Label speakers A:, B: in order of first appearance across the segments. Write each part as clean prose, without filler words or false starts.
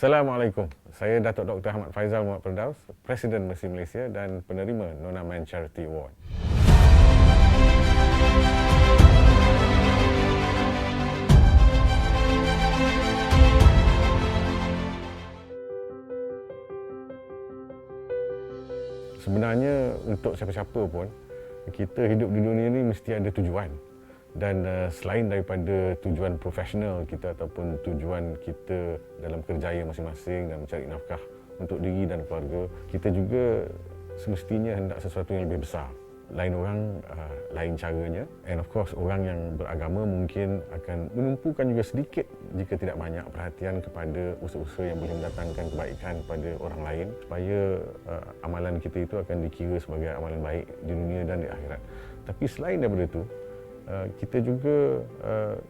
A: Assalamualaikum. Saya Datuk Dr. Ahmad Faizal Muhammad Firdaus, Presiden Mercy Malaysia dan penerima Nona Man Charity Award. Sebenarnya untuk siapa-siapa pun, kita hidup di dunia ini mesti ada tujuan. Dan selain daripada tujuan profesional kita ataupun tujuan kita dalam kerjaya masing-masing dan mencari nafkah untuk diri dan keluarga, kita juga semestinya hendak sesuatu yang lebih besar. Lain orang, lain caranya. And of course, orang yang beragama mungkin akan menumpukan juga sedikit jika tidak banyak perhatian kepada usaha-usaha yang boleh mendatangkan kebaikan kepada orang lain supaya amalan kita itu akan dikira sebagai amalan baik di dunia dan di akhirat. Tapi selain daripada itu, kita juga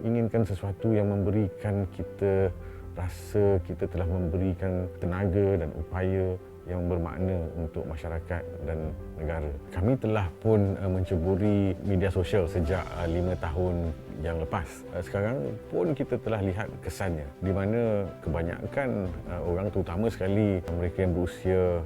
A: inginkan sesuatu yang memberikan kita rasa kita telah memberikan tenaga dan upaya yang bermakna untuk masyarakat dan negara. Kami telah pun menceburi media sosial sejak 5 tahun yang lepas. Sekarang pun kita telah lihat kesannya, di mana kebanyakan orang, terutama sekali mereka yang berusia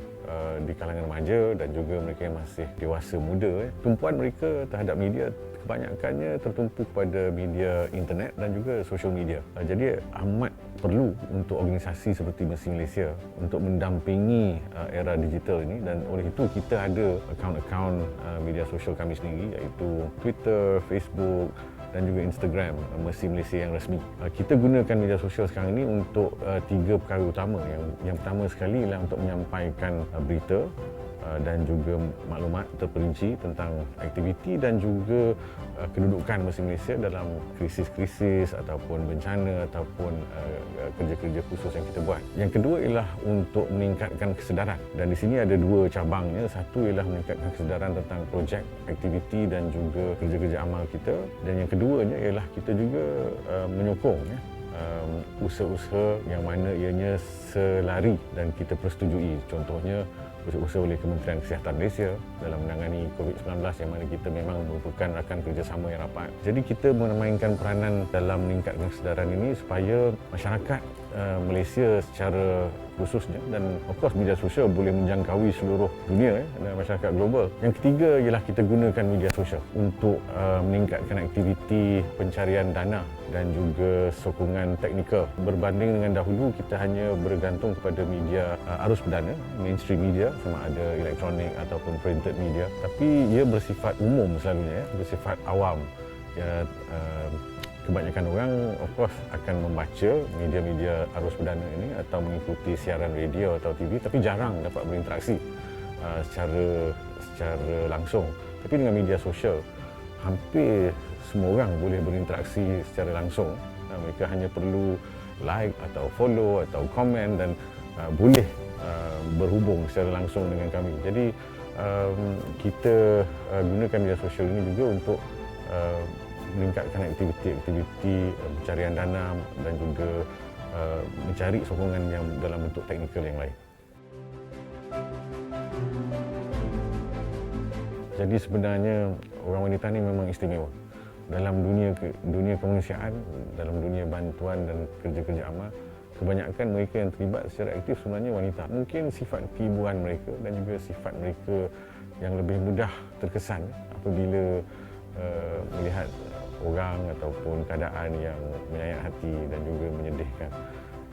A: di kalangan remaja dan juga mereka yang masih dewasa muda, tumpuan mereka terhadap media kebanyakannya tertumpu pada media internet dan juga social media. Jadi amat perlu untuk organisasi seperti Mercy Malaysia untuk mendampingi era digital ini, dan oleh itu kita ada akaun-akaun media sosial kami sendiri, iaitu Twitter, Facebook dan juga Instagram Mercy Malaysia yang rasmi. Kita gunakan media sosial sekarang ini untuk 3 perkara utama. Yang pertama sekali ialah untuk menyampaikan berita dan juga maklumat terperinci tentang aktiviti dan juga kedudukan Mercy Malaysia dalam krisis-krisis ataupun bencana ataupun kerja-kerja khusus yang kita buat. Yang kedua ialah untuk meningkatkan kesedaran, dan di sini ada 2 cabangnya. Satu ialah meningkatkan kesedaran tentang projek, aktiviti dan juga kerja-kerja amal kita, dan yang keduanya ialah kita juga menyokong usaha-usaha yang mana ianya selari dan kita persetujui. Contohnya usaha oleh Kementerian Kesihatan Malaysia dalam menangani COVID-19, yang mana kita memang merupakan rakan kerjasama yang rapat. Jadi kita memainkan peranan dalam meningkatkan kesedaran ini supaya masyarakat Malaysia secara khususnya, dan of course media sosial boleh menjangkaui seluruh dunia dan masyarakat global. Yang ketiga ialah kita gunakan media sosial untuk meningkatkan aktiviti pencarian dana dan juga sokongan teknikal. Berbanding dengan dahulu, kita hanya bergantung kepada media arus perdana, mainstream media, sama ada elektronik ataupun printed media, tapi ia bersifat umum selalunya, bersifat awam. Kebanyakan orang of course akan membaca media-media arus perdana ini atau mengikuti siaran radio atau TV, tapi jarang dapat berinteraksi secara langsung. Tapi dengan media sosial, hampir semua orang boleh berinteraksi secara langsung. Mereka hanya perlu like atau follow atau komen dan boleh berhubung secara langsung dengan kami. Jadi kita gunakan media sosial ini juga untuk meningkatkan aktiviti-aktiviti pencarian dana dan juga mencari sokongan yang dalam bentuk teknikal yang lain. Jadi sebenarnya orang wanita ni memang istimewa dalam dunia kemanusiaan, dalam dunia bantuan dan kerja-kerja amal. Kebanyakan mereka yang terlibat secara aktif sebenarnya wanita. Mungkin sifat keibuan mereka dan juga sifat mereka yang lebih mudah terkesan apabila melihat orang ataupun keadaan yang menyayat hati dan juga menyedihkan.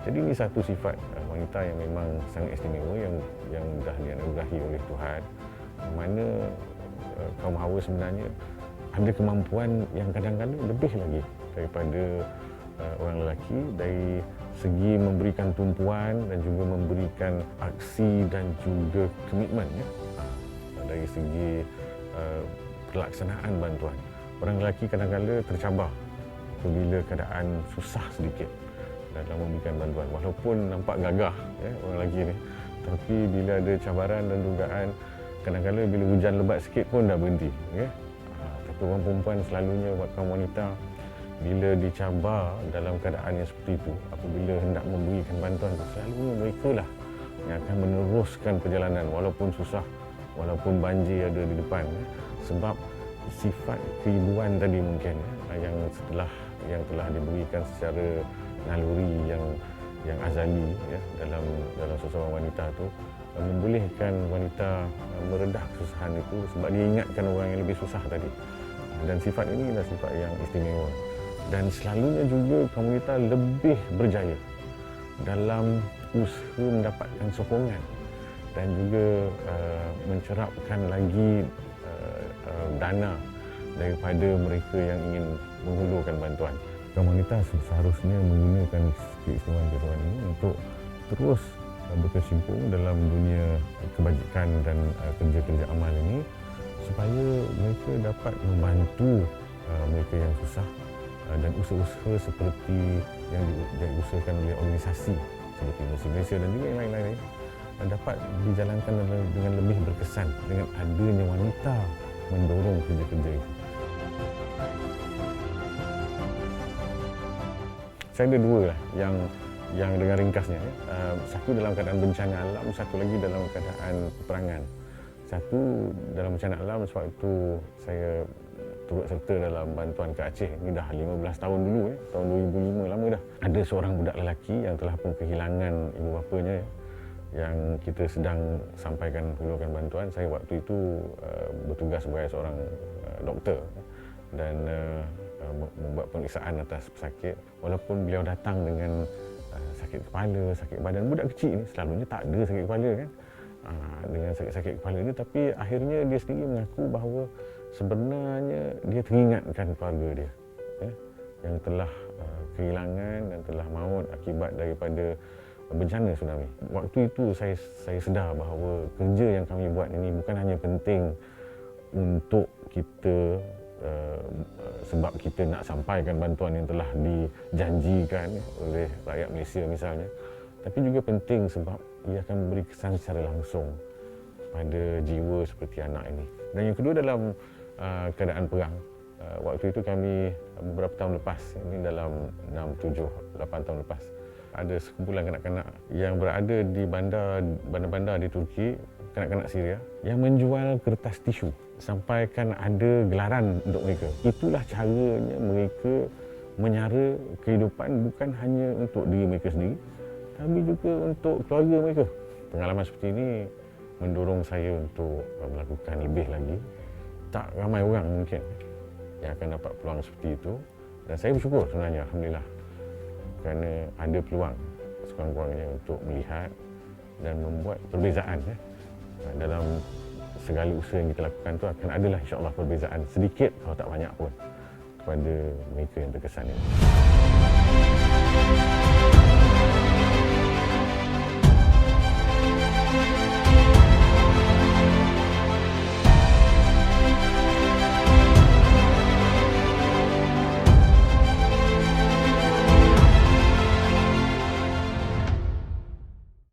A: Jadi ini satu sifat wanita yang memang sangat istimewa, yang dah dianugerahi oleh Tuhan, mana kaum hawa sebenarnya ada kemampuan yang kadang-kadang lebih lagi daripada orang lelaki dari segi memberikan tumpuan dan juga memberikan aksi dan juga komitmen, dari segi pelaksanaan bantuan. Orang lelaki kadang-kadang tercabar apabila keadaan susah sedikit dalam memberikan bantuan, walaupun nampak gagah orang lelaki ni, tapi bila ada cabaran dan dugaan, kadang-kadang bila hujan lebat sikit pun dah berhenti. Tapi orang perempuan selalunya, kaum wanita, bila dicabar dalam keadaan yang seperti itu, apabila hendak memberikan bantuan, selalunya mereka lah yang akan meneruskan perjalanan walaupun susah, walaupun banjir ada di depan, sebab sifat keibuan tadi mungkin yang telah diberikan secara naluri yang azali ya dalam seseorang wanita tu membolehkan wanita meredah kesusahan itu sebab dia ingatkan orang yang lebih susah tadi. Dan sifat ini adalah sifat yang istimewa. Dan selalunya juga kaum wanita lebih berjaya dalam usaha mendapatkan sokongan dan juga mencerapkan lagi dana daripada mereka yang ingin menghulurkan bantuan. Kaum wanita seharusnya menggunakan keistimewaan ini untuk terus berkecimpung dalam dunia kebajikan dan kerja-kerja amal ini supaya mereka dapat membantu mereka yang susah dan usaha-usaha seperti yang diusahakan oleh organisasi seperti Muslim Malaysia dan juga yang lain-lain dapat dijalankan dengan lebih berkesan dengan adanya wanita mendorong kerja-kerja itu. Saya ada dua lah yang dengan ringkasnya. Satu dalam keadaan bencana alam, satu lagi dalam keadaan peperangan. Satu dalam bencana alam sebab itu saya turut serta dalam bantuan ke Aceh. Ini dah 15 tahun dulu, tahun 2005, lama dah. Ada seorang budak lelaki yang telah pun kehilangan ibu bapanya yang kita sedang sampaikan hulurkan bantuan. Saya waktu itu bertugas sebagai seorang doktor dan membuat pemeriksaan atas pesakit. Walaupun beliau datang dengan sakit kepala, sakit badan, budak kecil ni selalunya tak ada sakit kepala kan. Dengan sakit-sakit kepala ni, tapi akhirnya dia sendiri mengaku bahawa sebenarnya dia teringatkan keluarga dia yang telah kehilangan dan telah maut akibat daripada bencana tsunami. Waktu itu saya sedar bahawa kerja yang kami buat ini bukan hanya penting untuk kita sebab kita nak sampaikan bantuan yang telah dijanjikan oleh rakyat Malaysia misalnya, tapi juga penting sebab ia akan memberi kesan secara langsung pada jiwa seperti anak ini. Dan yang kedua dalam keadaan perang. Waktu itu kami beberapa tahun lepas, ini dalam 6, 7, 8 tahun lepas, ada sekumpulan kanak-kanak yang berada di bandar-bandar di Turki, kanak-kanak Syria, yang menjual kertas tisu. Sampaikan ada gelaran untuk mereka. Itulah caranya mereka menyara kehidupan bukan hanya untuk diri mereka sendiri, tapi juga untuk keluarga mereka. Pengalaman seperti ini mendorong saya untuk melakukan lebih lagi. Tak ramai orang mungkin yang akan dapat peluang seperti itu. Dan saya bersyukur sebenarnya, Alhamdulillah, kerana ada peluang sekurang-kurangnya untuk melihat dan membuat perbezaan dalam segala usaha yang kita lakukan tu akan adalah insya-Allah perbezaan sedikit kalau tak banyak pun kepada mereka yang terkesan ini.